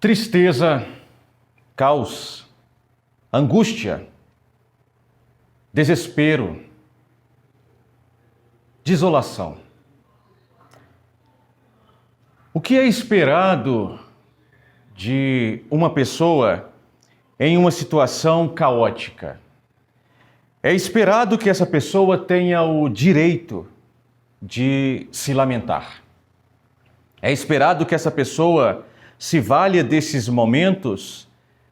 Tristeza, caos, angústia, desespero, desolação. O que é esperado de uma pessoa em uma situação caótica? É esperado que essa pessoa tenha o direito de se lamentar. É esperado que essa pessoa se valha desses momentos,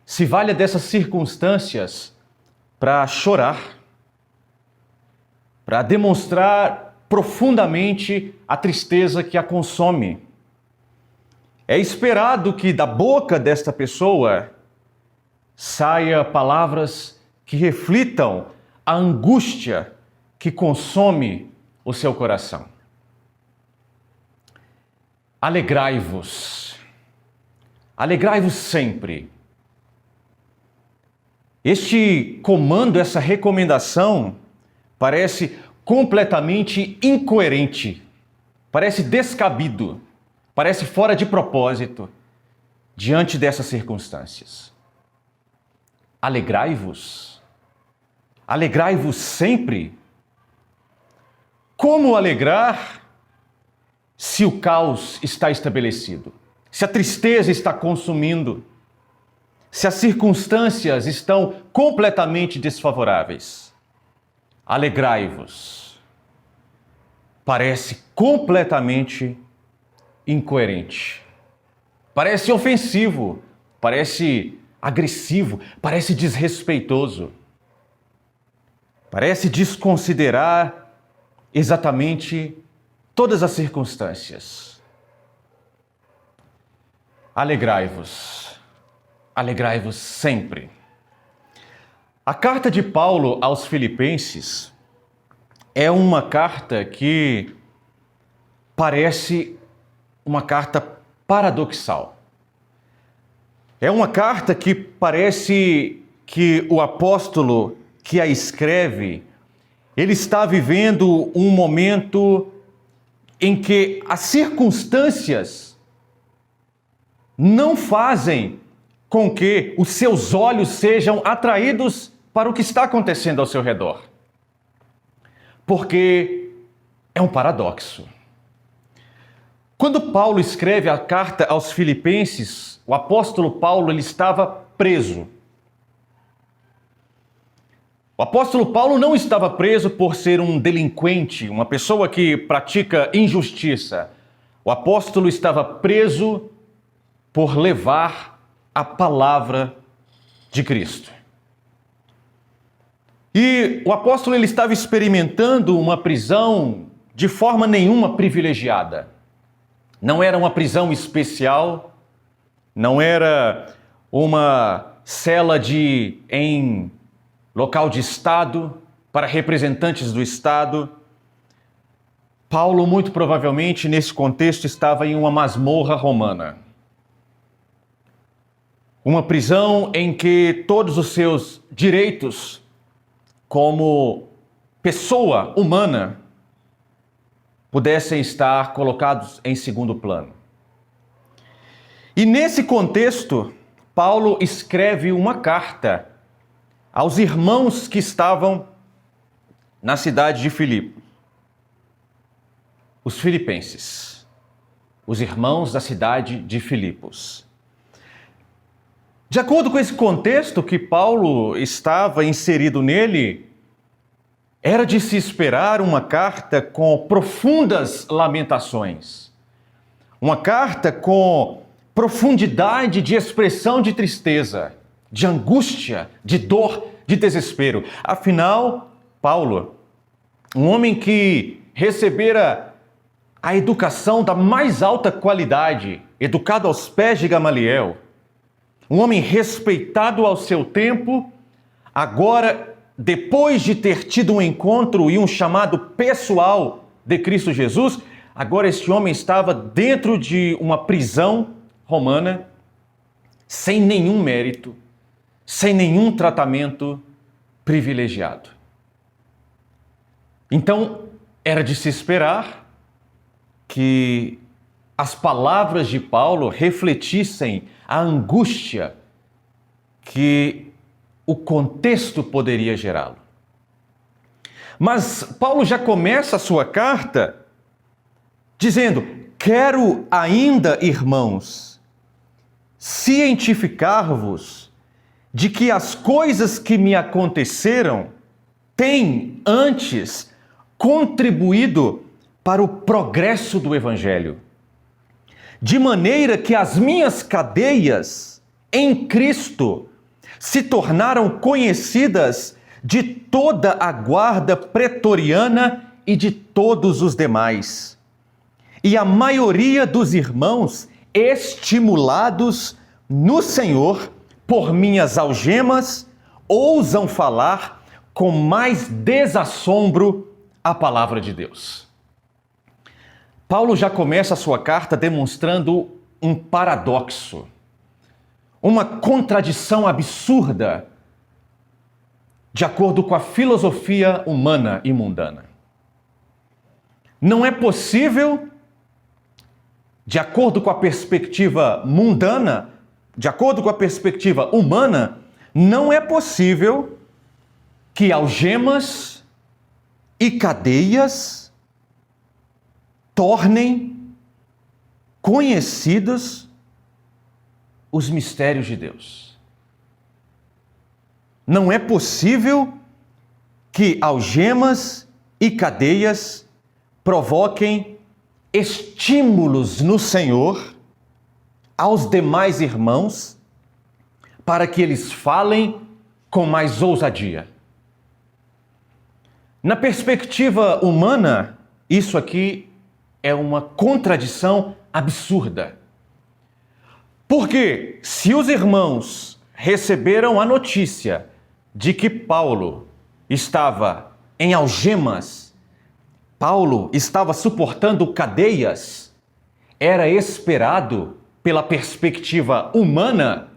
se valha dessas circunstâncias para chorar, para demonstrar profundamente a tristeza que a consome. É esperado que da boca desta pessoa saia palavras que reflitam a angústia que consome o seu coração. Alegrai-vos. Alegrai-vos sempre. Este comando, essa recomendação, parece completamente incoerente, parece descabido, parece fora de propósito diante dessas circunstâncias. Alegrai-vos. Alegrai-vos sempre. Como alegrar se o caos está estabelecido? Se a tristeza está consumindo? Se as circunstâncias estão completamente desfavoráveis? Alegrai-vos. Parece completamente incoerente. Parece ofensivo, parece agressivo, parece desrespeitoso. Parece desconsiderar exatamente todas as circunstâncias. Alegrai-vos. Alegrai-vos sempre. A carta de Paulo aos Filipenses é uma carta que parece uma carta paradoxal. É uma carta que parece que o apóstolo que a escreve, ele está vivendo um momento em que as circunstâncias não fazem com que os seus olhos sejam atraídos para o que está acontecendo ao seu redor. Porque é um paradoxo. Quando Paulo escreve a carta aos Filipenses, o apóstolo Paulo ele estava preso. O apóstolo Paulo não estava preso por ser um delinquente, uma pessoa que pratica injustiça. O apóstolo estava preso por levar a palavra de Cristo. E o apóstolo ele estava experimentando uma prisão de forma nenhuma privilegiada. Não era uma prisão especial, não era uma cela em local de Estado, para representantes do Estado. Paulo, muito provavelmente, nesse contexto, estava em uma masmorra romana. Uma prisão em que todos os seus direitos como pessoa humana pudessem estar colocados em segundo plano. E nesse contexto, Paulo escreve uma carta aos irmãos que estavam na cidade de Filipe. Os filipenses, os irmãos da cidade de Filipos. De acordo com esse contexto que Paulo estava inserido nele, era de se esperar uma carta com profundas lamentações. Uma carta com profundidade de expressão de tristeza, de angústia, de dor, de desespero. Afinal, Paulo, um homem que recebera a educação da mais alta qualidade, educado aos pés de Gamaliel, um homem respeitado ao seu tempo, agora, depois de ter tido um encontro e um chamado pessoal de Cristo Jesus, agora este homem estava dentro de uma prisão romana, sem nenhum mérito, sem nenhum tratamento privilegiado. Então, era de se esperar que as palavras de Paulo refletissem a angústia que o contexto poderia gerá-lo. Mas Paulo já começa a sua carta dizendo: quero ainda, irmãos, cientificar-vos de que as coisas que me aconteceram têm antes contribuído para o progresso do Evangelho, de maneira que as minhas cadeias em Cristo se tornaram conhecidas de toda a guarda pretoriana e de todos os demais. E a maioria dos irmãos, estimulados no Senhor por minhas algemas, ousam falar com mais desassombro a palavra de Deus. Paulo já começa a sua carta demonstrando um paradoxo, uma contradição absurda, de acordo com a filosofia humana e mundana. Não é possível, de acordo com a perspectiva mundana, de acordo com a perspectiva humana, não é possível que algemas e cadeias tornem conhecidos os mistérios de Deus. Não é possível que algemas e cadeias provoquem estímulos no Senhor aos demais irmãos para que eles falem com mais ousadia. Na perspectiva humana, isso aqui é uma contradição absurda. Porque se os irmãos receberam a notícia de que Paulo estava em algemas, Paulo estava suportando cadeias, era esperado, pela perspectiva humana,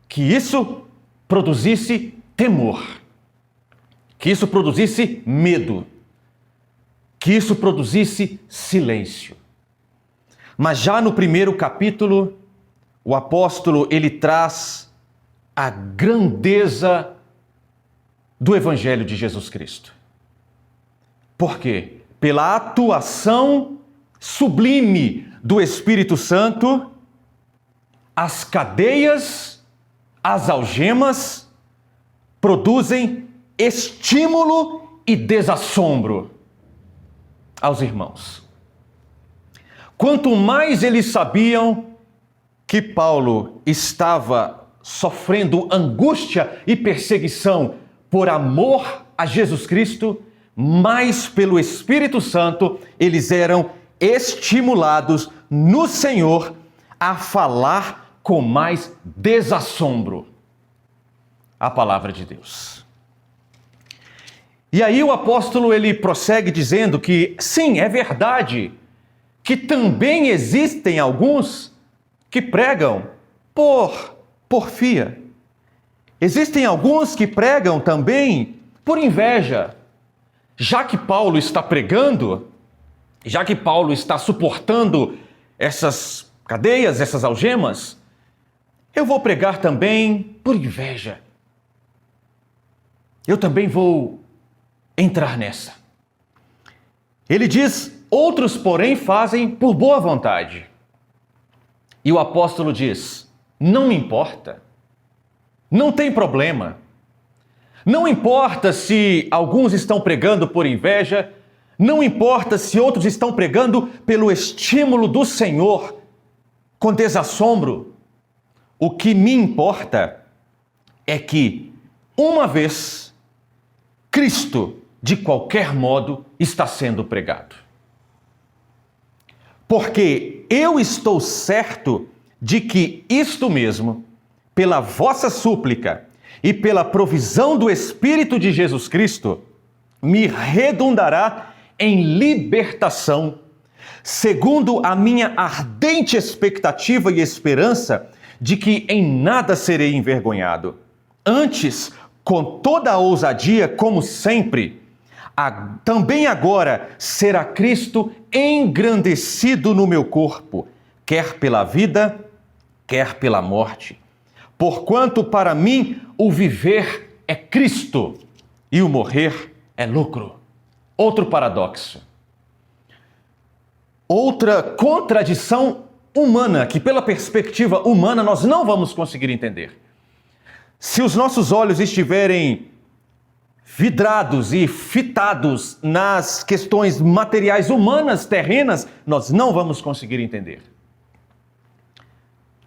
que isso produzisse temor, que isso produzisse medo, que isso produzisse silêncio. Mas já no primeiro capítulo, o apóstolo, ele traz a grandeza do Evangelho de Jesus Cristo. Por quê? Pela atuação sublime do Espírito Santo, as cadeias, as algemas, produzem estímulo e desassombro aos irmãos. Quanto mais eles sabiam que Paulo estava sofrendo angústia e perseguição por amor a Jesus Cristo, mais pelo Espírito Santo eles eram estimulados no Senhor a falar com mais desassombro a palavra de Deus. E aí o apóstolo ele prossegue dizendo que sim, é verdade que também existem alguns que pregam por porfia. Existem alguns que pregam também por inveja. Já que Paulo está pregando, já que Paulo está suportando essas cadeias, essas algemas, eu vou pregar também por inveja. Eu também vou entrar nessa. Ele diz: outros, porém, fazem por boa vontade. E o apóstolo diz: não me importa, não tem problema. Não importa se alguns estão pregando por inveja, não importa se outros estão pregando pelo estímulo do Senhor, com desassombro. O que me importa é que, uma vez, Cristo, de qualquer modo, está sendo pregado. Porque eu estou certo de que isto mesmo, pela vossa súplica e pela provisão do Espírito de Jesus Cristo, me redundará em libertação, segundo a minha ardente expectativa e esperança de que em nada serei envergonhado. Antes, com toda a ousadia, como sempre, também agora será Cristo engrandecido no meu corpo, quer pela vida, quer pela morte. Porquanto para mim o viver é Cristo e o morrer é lucro. Outro paradoxo. Outra contradição humana, que pela perspectiva humana nós não vamos conseguir entender. Se os nossos olhos estiverem vidrados e fitados nas questões materiais humanas, terrenas, nós não vamos conseguir entender.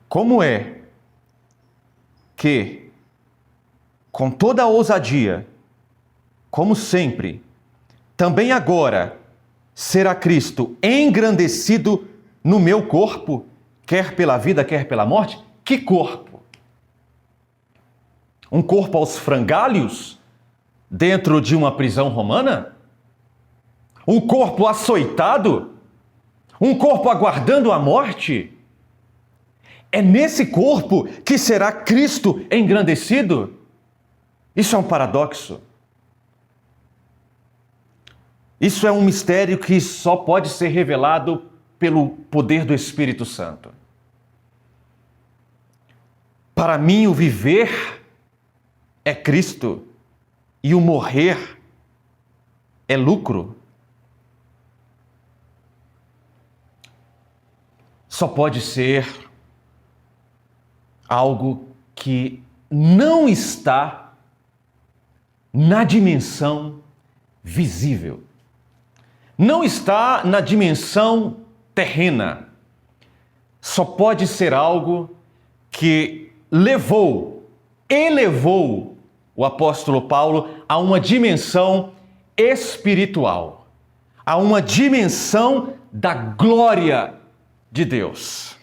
Como é que, com toda a ousadia, como sempre, também agora será Cristo engrandecido no meu corpo, quer pela vida, quer pela morte? Que corpo? Um corpo aos frangalhos, dentro de uma prisão romana? Um corpo açoitado? Um corpo aguardando a morte? É nesse corpo que será Cristo engrandecido? Isso é um paradoxo. Isso é um mistério que só pode ser revelado pelo poder do Espírito Santo. Para mim, o viver é Cristo e o morrer é lucro. Só pode ser algo que não está na dimensão visível. Não está na dimensão terrena. Só pode ser algo que elevou o apóstolo Paulo a uma dimensão espiritual, a uma dimensão da glória de Deus.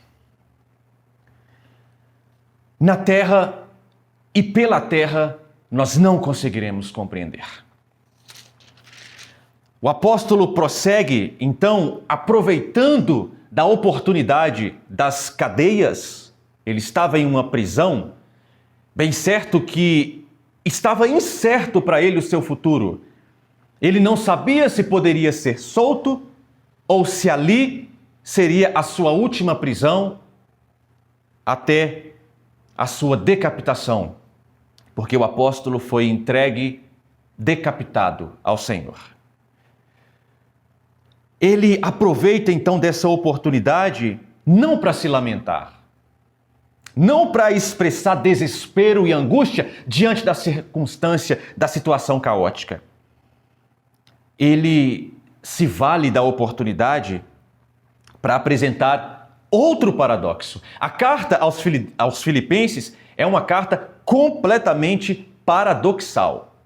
Na terra e pela terra, nós não conseguiremos compreender. O apóstolo prossegue, então, aproveitando da oportunidade das cadeias. Ele estava em uma prisão, bem certo que estava incerto para ele o seu futuro. Ele não sabia se poderia ser solto ou se ali seria a sua última prisão até a sua decapitação, porque o apóstolo foi entregue decapitado ao Senhor. Ele aproveita então dessa oportunidade não para se lamentar, não para expressar desespero e angústia diante da circunstância, da situação caótica. Ele se vale da oportunidade para apresentar outro paradoxo. A carta aos Filipenses é uma carta completamente paradoxal.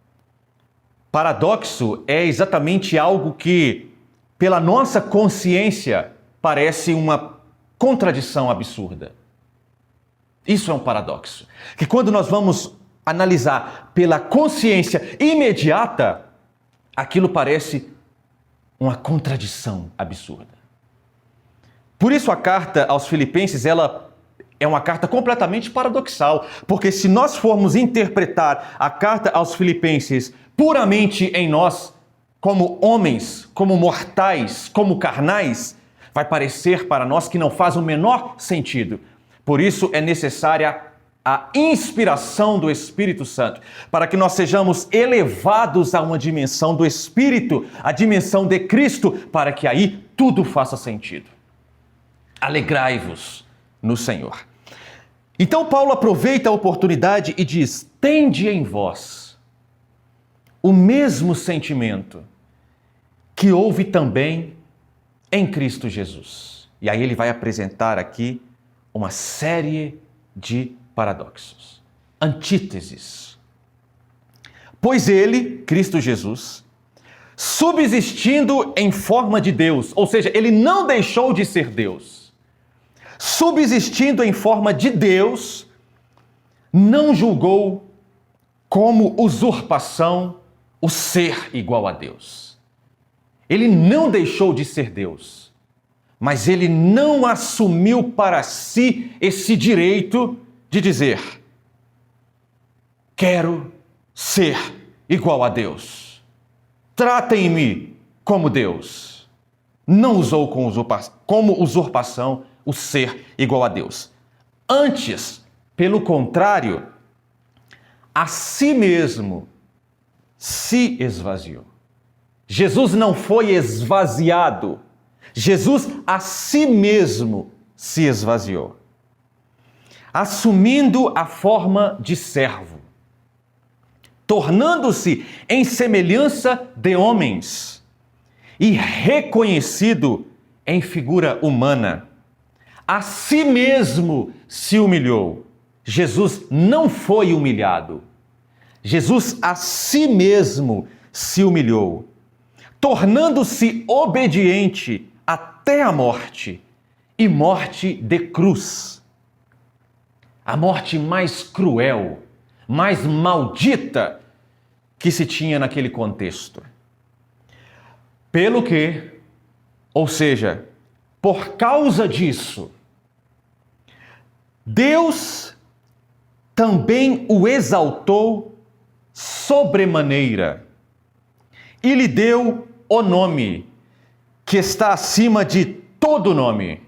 Paradoxo é exatamente algo que, pela nossa consciência, parece uma contradição absurda. Isso é um paradoxo. Que quando nós vamos analisar pela consciência imediata, aquilo parece uma contradição absurda. Por isso a carta aos Filipenses, ela é uma carta completamente paradoxal, porque se nós formos interpretar a carta aos Filipenses puramente em nós, como homens, como mortais, como carnais, vai parecer para nós que não faz o menor sentido. Por isso é necessária a inspiração do Espírito Santo, para que nós sejamos elevados a uma dimensão do Espírito, a dimensão de Cristo, para que aí tudo faça sentido. Alegrai-vos no Senhor. Então Paulo aproveita a oportunidade e diz: tende em vós o mesmo sentimento que houve também em Cristo Jesus. E aí ele vai apresentar aqui uma série de paradoxos, antíteses. Pois ele, Cristo Jesus, subsistindo em forma de Deus, ou seja, ele não deixou de ser Deus, subsistindo em forma de Deus, não julgou como usurpação o ser igual a Deus. Ele não deixou de ser Deus, mas ele não assumiu para si esse direito de dizer: quero ser igual a Deus. Tratem-me como Deus. Não usou como usurpação o ser igual a Deus. Antes, pelo contrário, a si mesmo se esvaziou. Jesus não foi esvaziado. Jesus a si mesmo se esvaziou, assumindo a forma de servo, tornando-se em semelhança de homens e reconhecido em figura humana. A si mesmo se humilhou. Jesus não foi humilhado. Jesus a si mesmo se humilhou, tornando-se obediente até a morte, e morte de cruz. A morte mais cruel, mais maldita que se tinha naquele contexto. Pelo que, ou seja, por causa disso, Deus também o exaltou sobremaneira e lhe deu o nome que está acima de todo nome,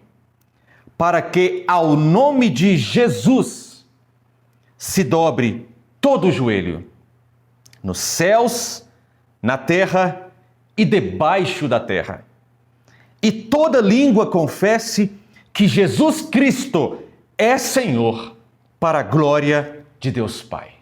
para que ao nome de Jesus se dobre todo o joelho, nos céus, na terra e debaixo da terra, e toda língua confesse que Jesus Cristo é Senhor, para a glória de Deus Pai.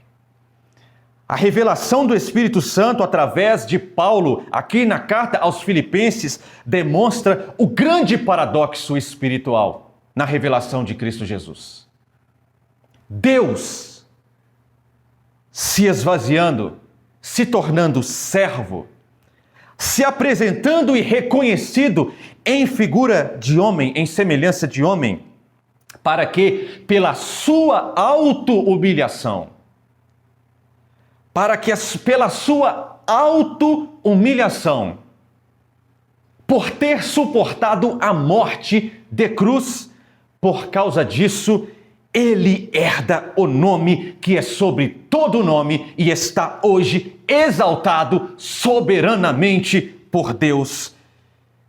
A revelação do Espírito Santo através de Paulo, aqui na carta aos Filipenses, demonstra o grande paradoxo espiritual na revelação de Cristo Jesus. Deus se esvaziando, se tornando servo, se apresentando e reconhecido em figura de homem, em semelhança de homem, para que, pela sua auto-humilhação, pela sua auto-humilhação, por ter suportado a morte de cruz, por causa disso, ele herda o nome que é sobre todo nome e está hoje exaltado soberanamente por Deus,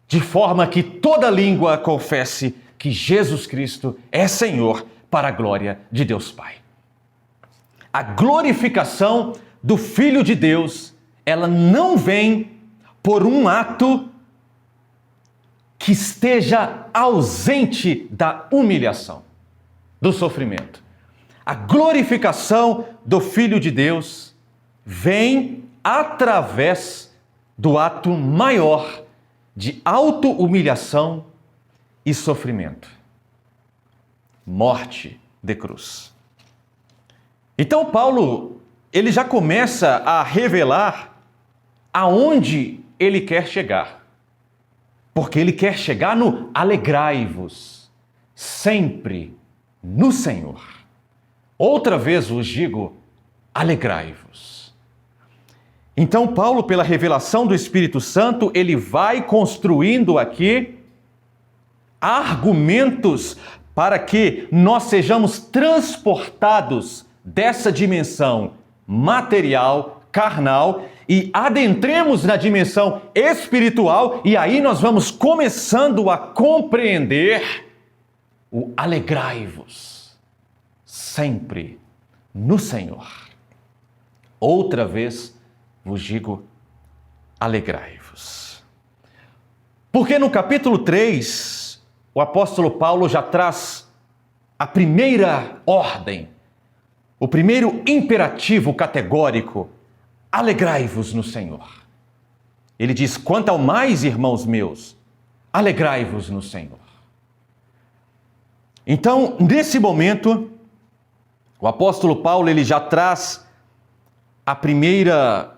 de forma que toda língua confesse que Jesus Cristo é Senhor, para a glória de Deus Pai. A glorificação do Filho de Deus, ela não vem por um ato que esteja ausente da humilhação, do sofrimento. A glorificação do Filho de Deus vem através do ato maior de auto-humilhação e sofrimento. Morte de cruz. Então Paulo, ele já começa a revelar aonde ele quer chegar. Porque ele quer chegar no alegrai-vos sempre no Senhor. Outra vez vos digo, alegrai-vos. Então Paulo, pela revelação do Espírito Santo, ele vai construindo aqui argumentos para que nós sejamos transportados dessa dimensão material, carnal, e adentremos na dimensão espiritual, e aí nós vamos começando a compreender o alegrai-vos sempre no Senhor. Outra vez vos digo, alegrai-vos. Porque no capítulo 3, o apóstolo Paulo já traz a primeira ordem, o primeiro imperativo categórico: alegrai-vos no Senhor. Ele diz: quanto ao mais, irmãos meus, alegrai-vos no Senhor. Então, nesse momento, o apóstolo Paulo ele já traz a primeira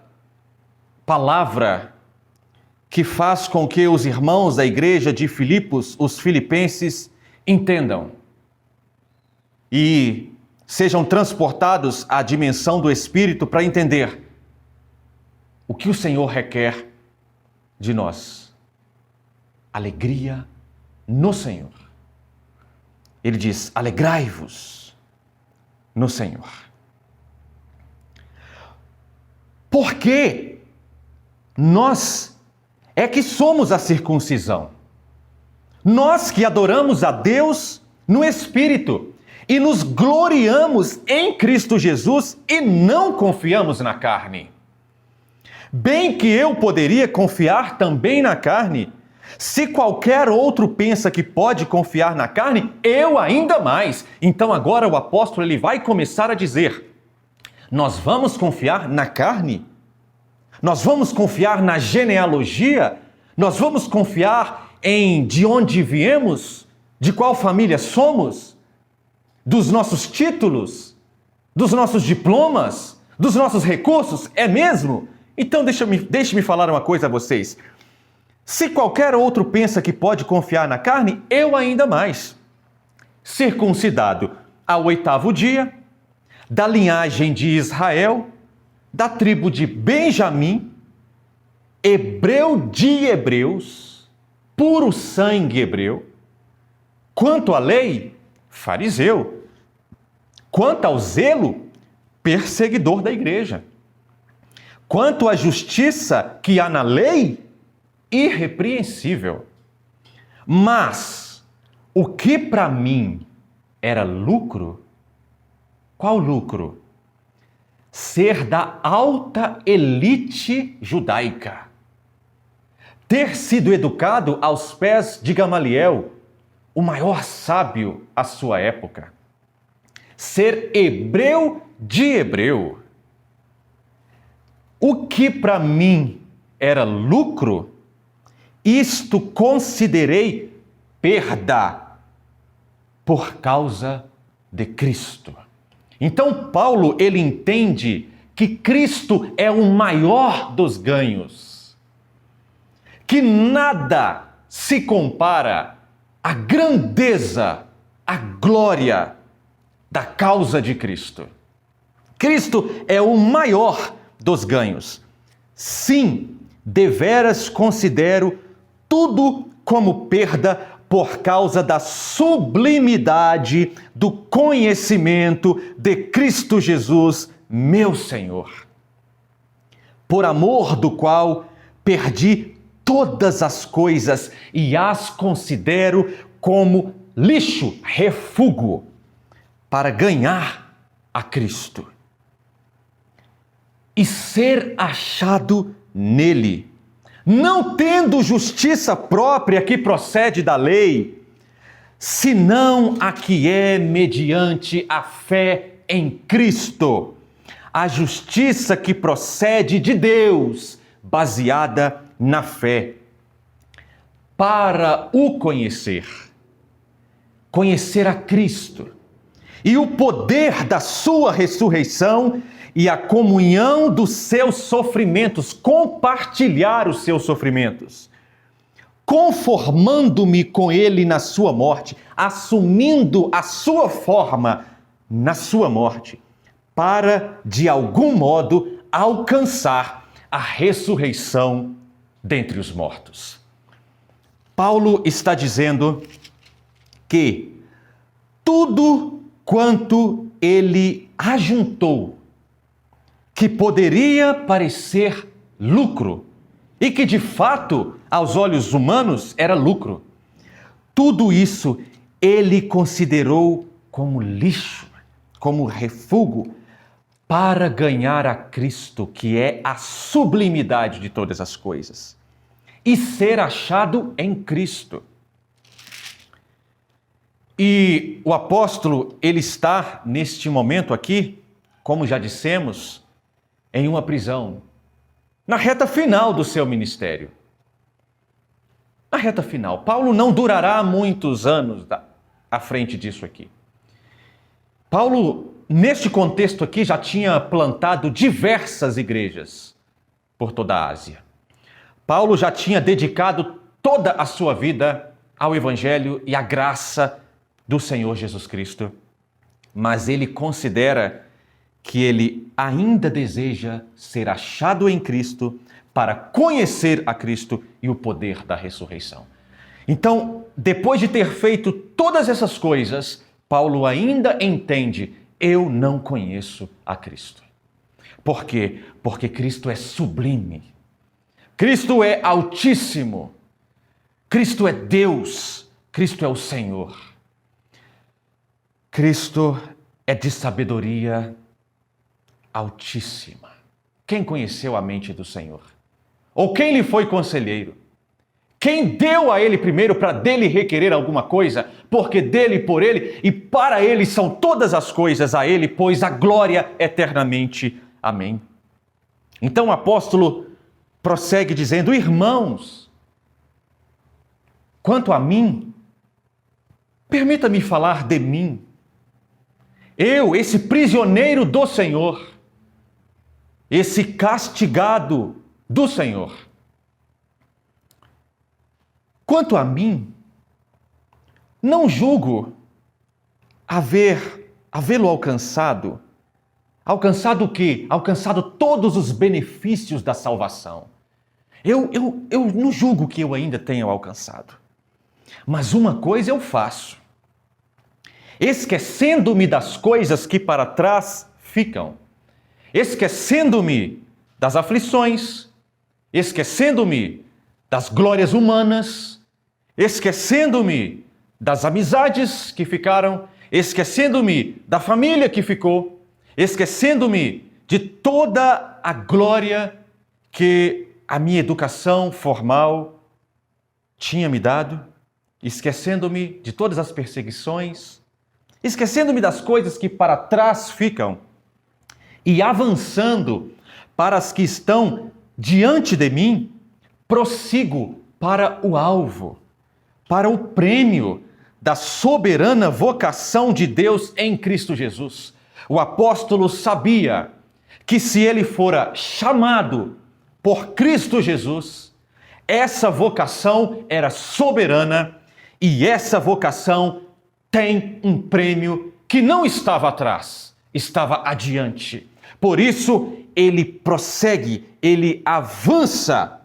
palavra que faz com que os irmãos da igreja de Filipos, os filipenses, entendam e sejam transportados à dimensão do Espírito para entender o que o Senhor requer de nós. Alegria no Senhor. Ele diz: alegrai-vos no Senhor. Porque nós é que somos a circuncisão. Nós que adoramos a Deus no Espírito e nos gloriamos em Cristo Jesus e não confiamos na carne. Bem que eu poderia confiar também na carne. Se qualquer outro pensa que pode confiar na carne, eu ainda mais. Então agora o apóstolo ele vai começar a dizer: nós vamos confiar na carne? Nós vamos confiar na genealogia? Nós vamos confiar em de onde viemos? De qual família somos? Dos nossos títulos? Dos nossos diplomas? Dos nossos recursos? É mesmo? Então deixe-me falar uma coisa a vocês. Se qualquer outro pensa que pode confiar na carne, eu ainda mais. Circuncidado ao 8º dia, da linhagem de Israel, da tribo de Benjamim, hebreu de hebreus, puro sangue hebreu. Quanto à lei, fariseu. Quanto ao zelo, perseguidor da igreja. Quanto à justiça que há na lei, irrepreensível. Mas o que para mim era lucro, qual lucro? Ser da alta elite judaica. Ter sido educado aos pés de Gamaliel, o maior sábio à sua época. Ser hebreu de hebreu. O que para mim era lucro, isto considerei perda por causa de Cristo. Então Paulo, ele entende que Cristo é o maior dos ganhos, que nada se compara à grandeza, à glória da causa de Cristo. Cristo é o maior dos ganhos. Sim, deveras considero tudo como perda por causa da sublimidade do conhecimento de Cristo Jesus, meu Senhor, por amor do qual perdi todas as coisas e as considero como lixo, refúgio, para ganhar a Cristo e ser achado nele, não tendo justiça própria que procede da lei, senão a que é mediante a fé em Cristo, a justiça que procede de Deus, baseada na fé, para o conhecer a Cristo e o poder da sua ressurreição e a comunhão dos seus sofrimentos, compartilhar os seus sofrimentos, conformando-me com ele na sua morte, assumindo a sua forma na sua morte, para, de algum modo, alcançar a ressurreição dentre os mortos. Paulo está dizendo que tudo quanto ele ajuntou, que poderia parecer lucro, e que de fato, aos olhos humanos, era lucro, tudo isso ele considerou como lixo, como refúgio, para ganhar a Cristo, que é a sublimidade de todas as coisas, e ser achado em Cristo. E o apóstolo, ele está neste momento aqui, como já dissemos, em uma prisão, na reta final do seu ministério. Na reta final. Paulo não durará muitos anos à frente disso aqui. Paulo, neste contexto aqui, já tinha plantado diversas igrejas por toda a Ásia. Paulo já tinha dedicado toda a sua vida ao Evangelho e à graça do Senhor Jesus Cristo. Mas ele considera que ele ainda deseja ser achado em Cristo para conhecer a Cristo e o poder da ressurreição. Então, depois de ter feito todas essas coisas, Paulo ainda entende: eu não conheço a Cristo. Por quê? Porque Cristo é sublime. Cristo é altíssimo. Cristo é Deus. Cristo é o Senhor. Cristo é de sabedoria altíssima. Quem conheceu a mente do Senhor? Ou quem lhe foi conselheiro? Quem deu a ele primeiro para dele requerer alguma coisa? Porque dele, por ele e para ele são todas as coisas, a ele, pois a glória eternamente. Amém. Então o apóstolo prossegue dizendo: irmãos, quanto a mim, permita-me falar de mim. Eu, esse prisioneiro do Senhor, esse castigado do Senhor. Quanto a mim, não julgo havê-lo alcançado. Alcançado o quê? Alcançado todos os benefícios da salvação. Eu não julgo que eu ainda tenha alcançado. Mas uma coisa eu faço: esquecendo-me das coisas que para trás ficam, esquecendo-me das aflições, esquecendo-me das glórias humanas, esquecendo-me das amizades que ficaram, esquecendo-me da família que ficou, esquecendo-me de toda a glória que a minha educação formal tinha me dado, esquecendo-me de todas as perseguições, esquecendo-me das coisas que para trás ficam e avançando para as que estão diante de mim, prossigo para o alvo, para o prêmio da soberana vocação de Deus em Cristo Jesus. O apóstolo sabia que se ele fora chamado por Cristo Jesus, essa vocação era soberana e essa vocação tem um prêmio que não estava atrás, estava adiante. Por isso, ele prossegue, ele avança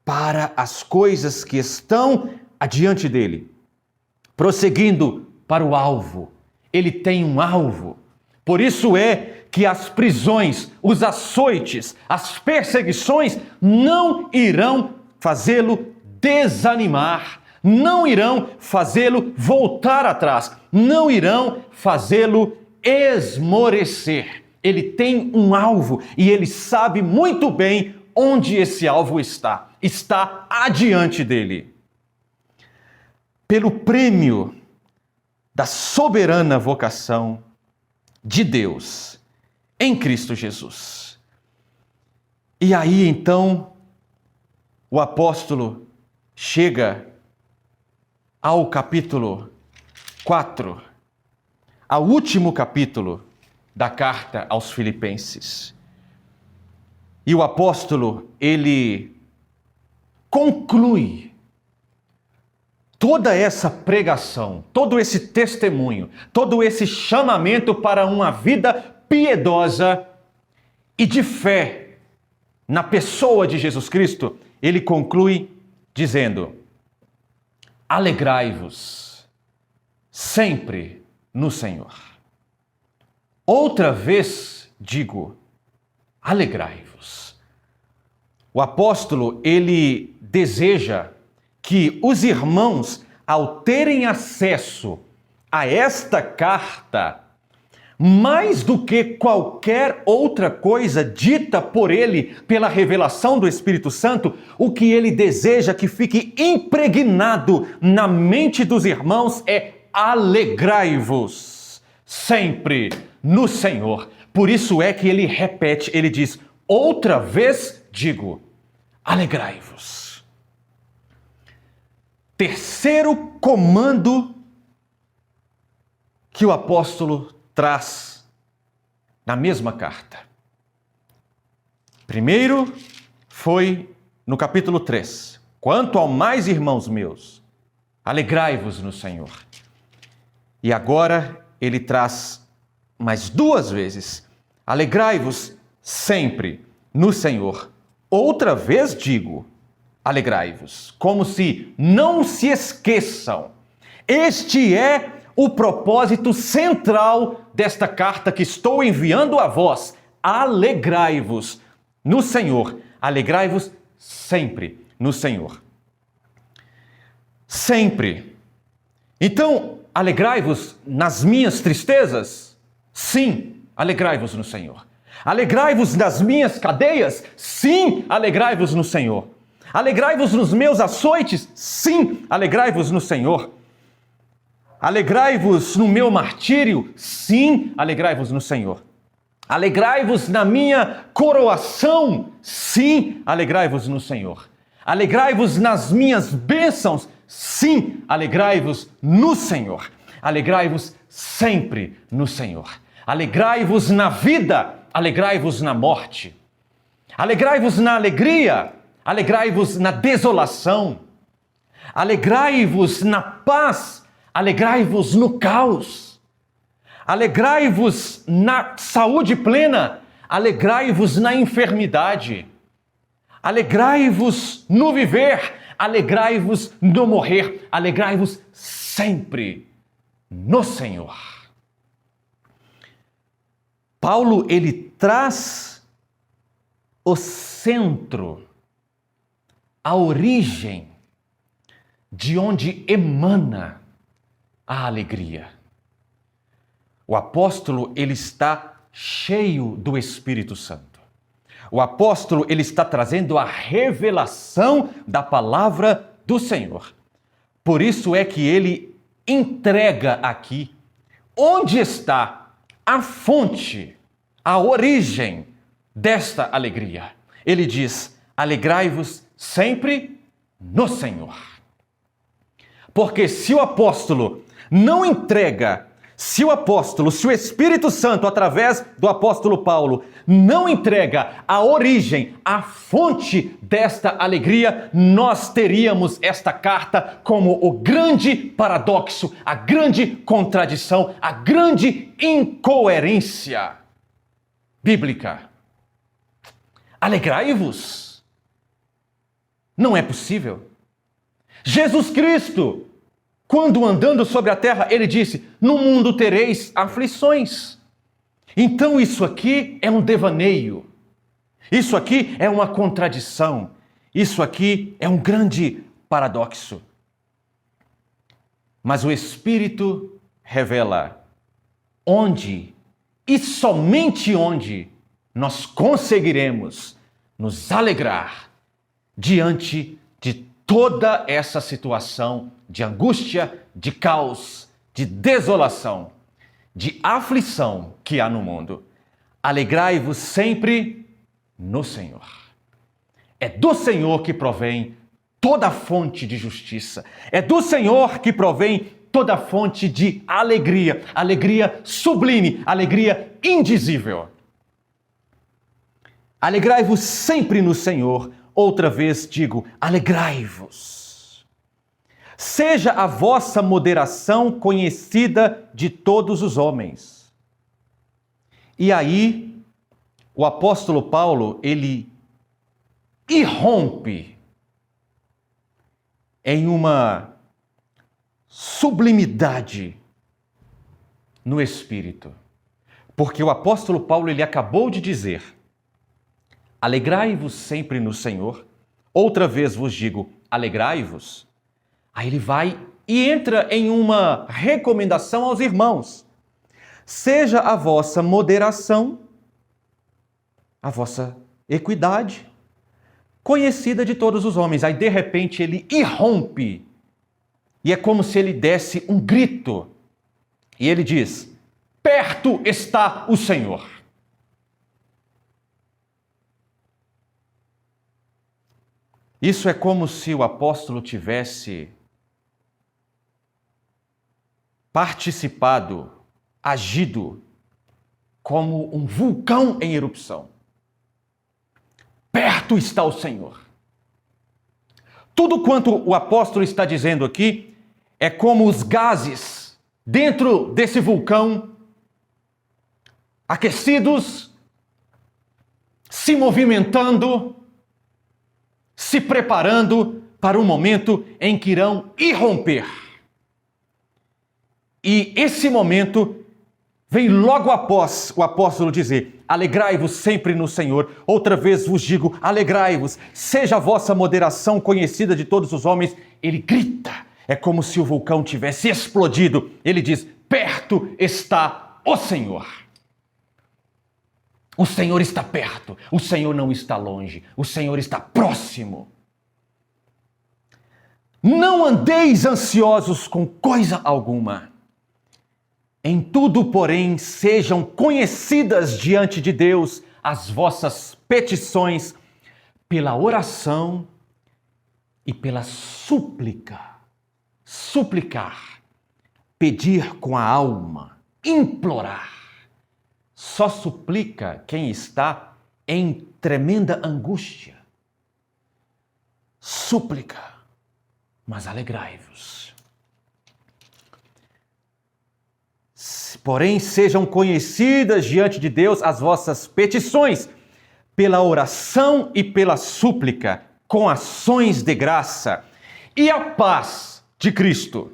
para as coisas que estão adiante dele, prosseguindo para o alvo. Ele tem um alvo. Por isso é que as prisões, os açoites, as perseguições não irão fazê-lo desanimar, não irão fazê-lo voltar atrás, não irão fazê-lo esmorecer. Ele tem um alvo e ele sabe muito bem onde esse alvo está. Está adiante dele. Pelo prêmio da soberana vocação de Deus em Cristo Jesus. E aí então o apóstolo chega ao capítulo 4, ao último capítulo da carta aos Filipenses. E o apóstolo, ele conclui toda essa pregação, todo esse testemunho, todo esse chamamento para uma vida piedosa e de fé na pessoa de Jesus Cristo. Ele conclui dizendo: alegrai-vos sempre no Senhor. Outra vez digo, alegrai-vos. O apóstolo, ele deseja que os irmãos, ao terem acesso a esta carta, mais do que qualquer outra coisa dita por ele pela revelação do Espírito Santo, o que ele deseja que fique impregnado na mente dos irmãos é alegrai-vos sempre no Senhor. Por isso é que ele repete, ele diz: outra vez digo, alegrai-vos. Terceiro comando que o apóstolo traz na mesma carta. Primeiro foi no capítulo 3. Quanto ao mais, irmãos meus, alegrai-vos no Senhor. E agora ele traz mais duas vezes: alegrai-vos sempre no Senhor. Outra vez digo, alegrai-vos. Como se não se esqueçam. Este é o propósito central desta carta que estou enviando a vós. Alegrai-vos no Senhor. Alegrai-vos sempre no Senhor. Sempre. Então, alegrai-vos nas minhas tristezas? Sim, alegrai-vos no Senhor. Alegrai-vos nas minhas cadeias? Sim, alegrai-vos no Senhor. Alegrai-vos nos meus açoites? Sim, alegrai-vos no Senhor. Alegrai-vos no meu martírio? Sim, alegrai-vos no Senhor. Alegrai-vos na minha coroação? Sim, alegrai-vos no Senhor. Alegrai-vos nas minhas bênçãos? Sim, alegrai-vos no Senhor. Alegrai-vos sempre no Senhor. Alegrai-vos na vida, alegrai-vos na morte. Alegrai-vos na alegria, alegrai-vos na desolação. Alegrai-vos na paz, alegrai-vos no caos. Alegrai-vos na saúde plena, alegrai-vos na enfermidade. Alegrai-vos no viver, alegrai-vos no morrer, alegrai-vos sempre no Senhor. Paulo, ele traz o centro, a origem de onde emana a alegria. O apóstolo, ele está cheio do Espírito Santo. O apóstolo, ele está trazendo a revelação da palavra do Senhor. Por isso é que ele entrega aqui onde está a fonte, a origem desta alegria. Ele diz: alegrai-vos sempre no Senhor. Porque se o apóstolo não entrega, se o Espírito Santo, através do apóstolo Paulo, não entrega a origem, a fonte desta alegria, nós teríamos esta carta como o grande paradoxo, a grande contradição, a grande incoerência bíblica. Alegrai-vos. Não é possível. Jesus Cristo, quando andando sobre a terra, ele disse: no mundo tereis aflições. Então isso aqui é um devaneio. Isso aqui é uma contradição. Isso aqui é um grande paradoxo. Mas o Espírito revela onde e somente onde nós conseguiremos nos alegrar diante de toda essa situação de angústia, de caos, de desolação, de aflição que há no mundo. Alegrai-vos sempre no Senhor. É do Senhor que provém toda a fonte de justiça. É do Senhor que provém toda a fonte de alegria. Alegria sublime, alegria indizível. Alegrai-vos sempre no Senhor. Outra vez digo, alegrai-vos. Seja a vossa moderação conhecida de todos os homens. E aí, o apóstolo Paulo, ele irrompe em uma sublimidade no Espírito. Porque o apóstolo Paulo, ele acabou de dizer: alegrai-vos sempre no Senhor. Outra vez vos digo, alegrai-vos. Aí ele vai e entra em uma recomendação aos irmãos. Seja a vossa moderação, a vossa equidade, conhecida de todos os homens. Aí de repente ele irrompe. E é como se ele desse um grito. E ele diz: perto está o Senhor. Isso é como se o apóstolo tivesse participado, agido como um vulcão em erupção. Perto está o Senhor. Tudo quanto o apóstolo está dizendo aqui é como os gases dentro desse vulcão, aquecidos, se movimentando, se preparando para o momento em que irão irromper. E esse momento vem logo após o apóstolo dizer: alegrai-vos sempre no Senhor. Outra vez vos digo, alegrai-vos. Seja a vossa moderação conhecida de todos os homens. Ele grita, É como se o vulcão tivesse explodido. Ele diz: perto está o Senhor. O Senhor está perto, o Senhor não está longe, o Senhor está próximo. Não andeis ansiosos com coisa alguma. Em tudo, porém, sejam conhecidas diante de Deus as vossas petições pela oração e pela súplica. Suplicar, pedir com a alma, implorar. Só suplica quem está em tremenda angústia. Súplica, mas alegrai-vos. Porém, sejam conhecidas diante de Deus as vossas petições, pela oração e pela súplica, com ações de graça. E a paz de Cristo,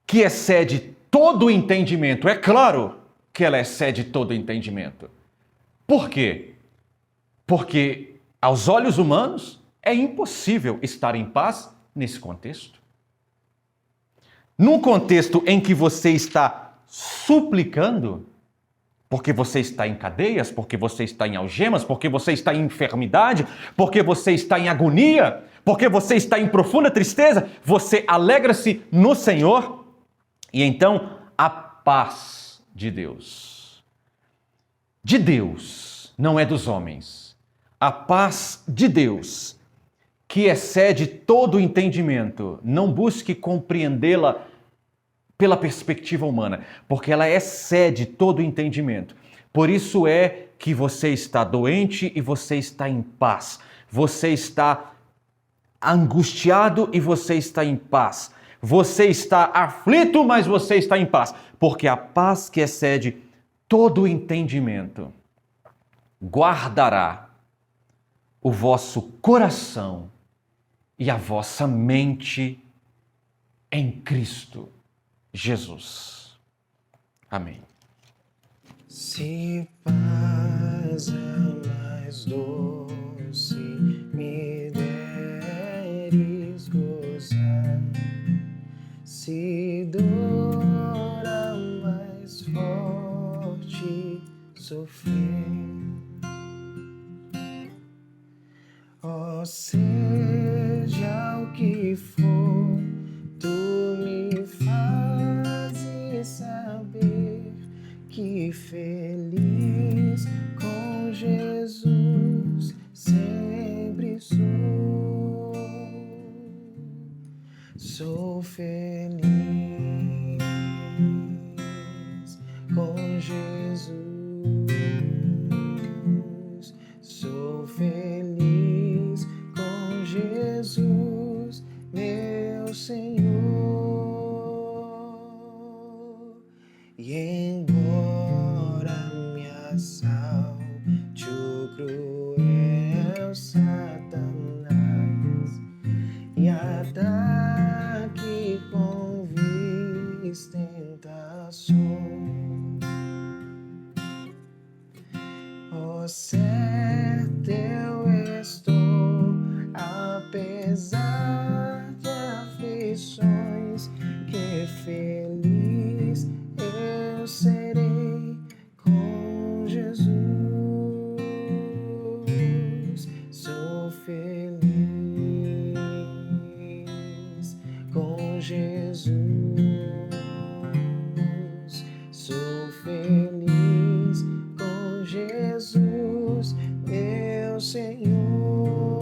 que excede todo o entendimento, é claro que ela excede todo o entendimento. Por quê? Porque aos olhos humanos é impossível estar em paz nesse contexto. Num contexto em que você está suplicando, porque você está em cadeias, porque você está em algemas, porque você está em enfermidade, porque você está em agonia, porque você está em profunda tristeza, você alegra-se no Senhor e então a paz de Deus, não é dos homens, a paz de Deus, que excede todo o entendimento, não busque compreendê-la pela perspectiva humana, porque ela excede todo o entendimento. Por isso é que você está doente e você está em paz. Você está angustiado e você está em paz. Você está aflito, mas você está em paz. Porque a paz que excede todo o entendimento guardará o vosso coração e a vossa mente em Cristo Jesus. Amém. Se paz é mais doce, me deres gozar. Se dor é mais forte, sofrer. Oh, seja o que for, tu me fazes saber que feliz com Jesus sempre sou. Sou feliz com Jesus. Sou feliz com Jesus, meu Senhor. E embora me assalte o cruel Satanás e ataque com vis tentações, ó, certo eu estou, apesar de aflições, que feliz eu serei com Jesus. Sou feliz com Jesus. Sou feliz com Jesus, meu Senhor.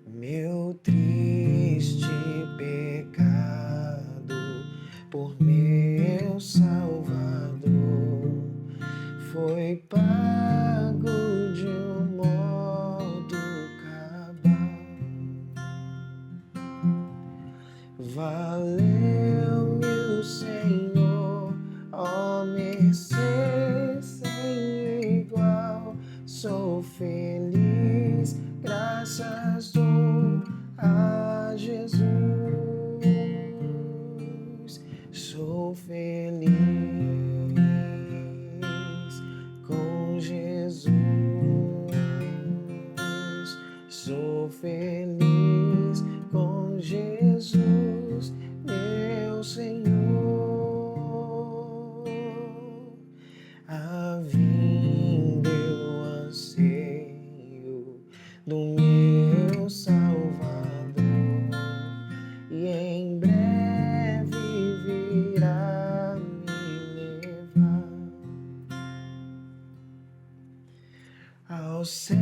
Meu triste pecado por meu Salvador foi pago de um modo cabal. Valeu-me o Senhor, ó mercê sem igual. Sou feliz, graças dou a Jesus. Sou feliz com Jesus. Sou feliz Você